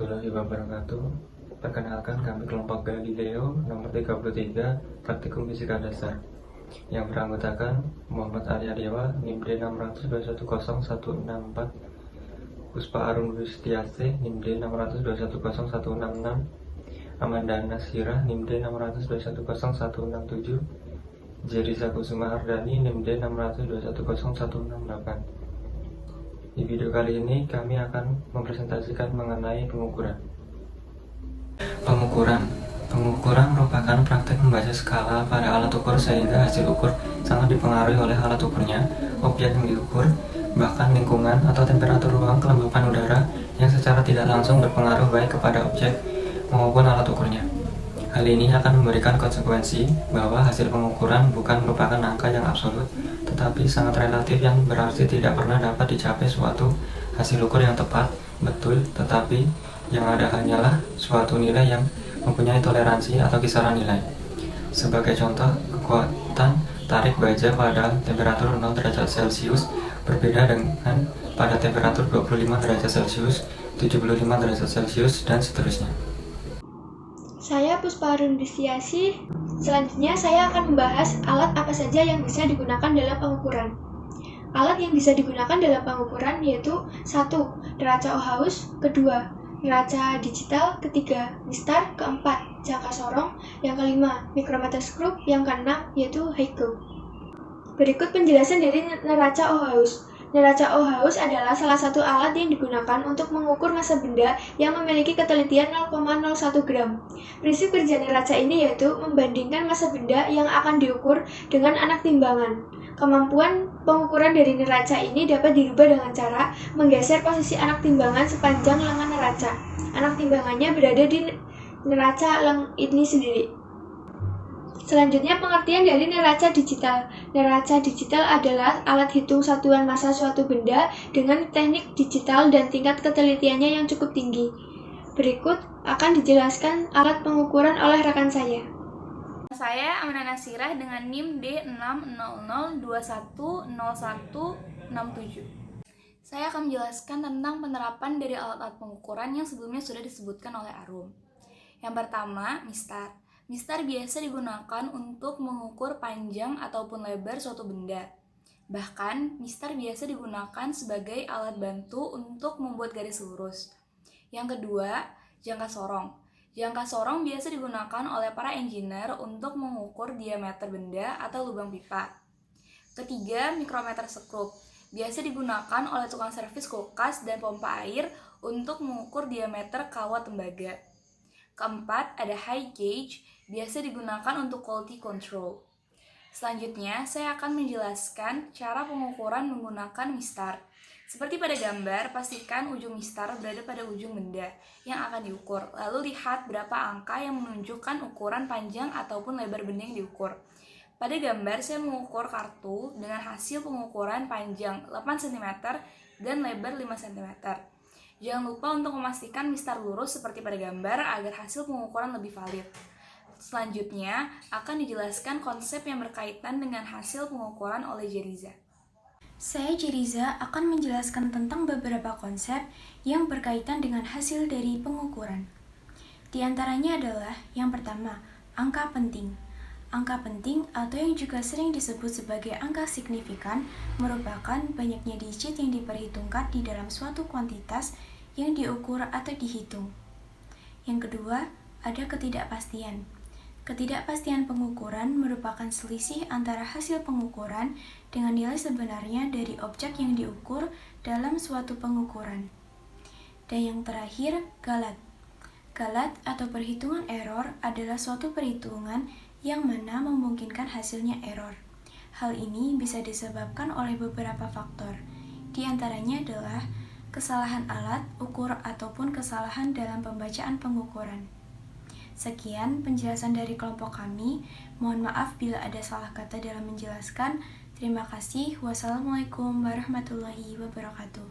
warahmatullahi wabarakatuh. Perkenalkan, kami kelompok Galileo nomor 33 Praktikum Fisika Dasar yang beranggotakan Muhammad Arya Dewa, NIM D6021014, Puspa Arum Yustiase, NIM D6021016, Amanda Nasirah, NIM D6021017, Jeriza Kusuma Ardani, NIM D6021018. Di video kali ini kami akan mempresentasikan mengenai pengukuran. Pengukuran merupakan praktek membaca skala pada alat ukur sehingga hasil ukur sangat dipengaruhi oleh alat ukurnya, objek yang diukur, bahkan lingkungan atau temperatur ruang kelembapan udara yang secara tidak langsung berpengaruh baik kepada objek maupun alat ukurnya. Hal ini akan memberikan konsekuensi bahwa hasil pengukuran bukan merupakan angka yang absolut, tetapi sangat relatif yang berarti tidak pernah dapat dicapai suatu hasil ukur yang tepat, betul, tetapi yang ada hanyalah suatu nilai yang mempunyai toleransi atau kisaran nilai. Sebagai contoh, kekuatan tarik baja pada temperatur 0 derajat Celcius berbeda dengan pada temperatur 25 derajat Celcius, 75 derajat Celcius, dan seterusnya. Saya Puspa Arum Yustiase. Selanjutnya saya akan membahas alat apa saja yang bisa digunakan dalam pengukuran. Alat yang bisa digunakan dalam pengukuran yaitu 1. Neraca Ohaus, kedua, neraca digital, ketiga, mistar, keempat, jangka sorong, yang kelima, mikrometerskop, yang keenam yaitu Haiku. Berikut penjelasan dari neraca Ohaus. Neraca Ohaus adalah salah satu alat yang digunakan untuk mengukur massa benda yang memiliki ketelitian 0,01 gram. Prinsip kerja neraca ini yaitu membandingkan massa benda yang akan diukur dengan anak timbangan. Kemampuan pengukuran dari neraca ini dapat dirubah dengan cara menggeser posisi anak timbangan sepanjang lengan neraca. Anak timbangannya berada di neraca ini sendiri. Selanjutnya, pengertian dari neraca digital. Neraca digital adalah alat hitung satuan massa suatu benda dengan teknik digital dan tingkat ketelitiannya yang cukup tinggi. Berikut akan dijelaskan alat pengukuran oleh rekan saya. Saya Amanda Nasirah dengan NIM D600210167. Saya akan menjelaskan tentang penerapan dari alat-alat pengukuran yang sebelumnya sudah disebutkan oleh Arum. Yang pertama, mistar. Mistar biasa digunakan untuk mengukur panjang ataupun lebar suatu benda. Bahkan, mistar biasa digunakan sebagai alat bantu untuk membuat garis lurus. Yang kedua, jangka sorong. Jangka sorong biasa digunakan oleh para engineer untuk mengukur diameter benda atau lubang pipa. Ketiga, mikrometerskop. Biasa digunakan oleh tukang servis kulkas dan pompa air untuk mengukur diameter kawat tembaga. Keempat, ada high gauge, biasa digunakan untuk quality control. Selanjutnya, saya akan menjelaskan cara pengukuran menggunakan mistar. Seperti pada gambar, pastikan ujung mistar berada pada ujung benda yang akan diukur. Lalu lihat berapa angka yang menunjukkan ukuran panjang ataupun lebar benda yang diukur. Pada gambar, saya mengukur kartu dengan hasil pengukuran panjang 8 cm dan lebar 5 cm. Jangan lupa untuk memastikan mistar lurus seperti pada gambar agar hasil pengukuran lebih valid. Selanjutnya, akan dijelaskan konsep yang berkaitan dengan hasil pengukuran oleh Jeriza. Saya Jeriza akan menjelaskan tentang beberapa konsep yang berkaitan dengan hasil dari pengukuran. Di antaranya adalah yang pertama, angka penting. Angka penting atau yang juga sering disebut sebagai angka signifikan merupakan banyaknya digit yang diperhitungkan di dalam suatu kuantitas yang diukur atau dihitung. Yang kedua, ada ketidakpastian. Ketidakpastian pengukuran merupakan selisih antara hasil pengukuran dengan nilai sebenarnya dari objek yang diukur dalam suatu pengukuran. Dan yang terakhir, galat. Galat atau perhitungan error adalah suatu perhitungan yang mana memungkinkan hasilnya error. Hal ini bisa disebabkan oleh beberapa faktor. Di antaranya adalah kesalahan alat, ukur, ataupun kesalahan dalam pembacaan pengukuran. Sekian penjelasan dari kelompok kami. Mohon maaf bila ada salah kata dalam menjelaskan. Terima kasih. Wassalamualaikum warahmatullahi wabarakatuh.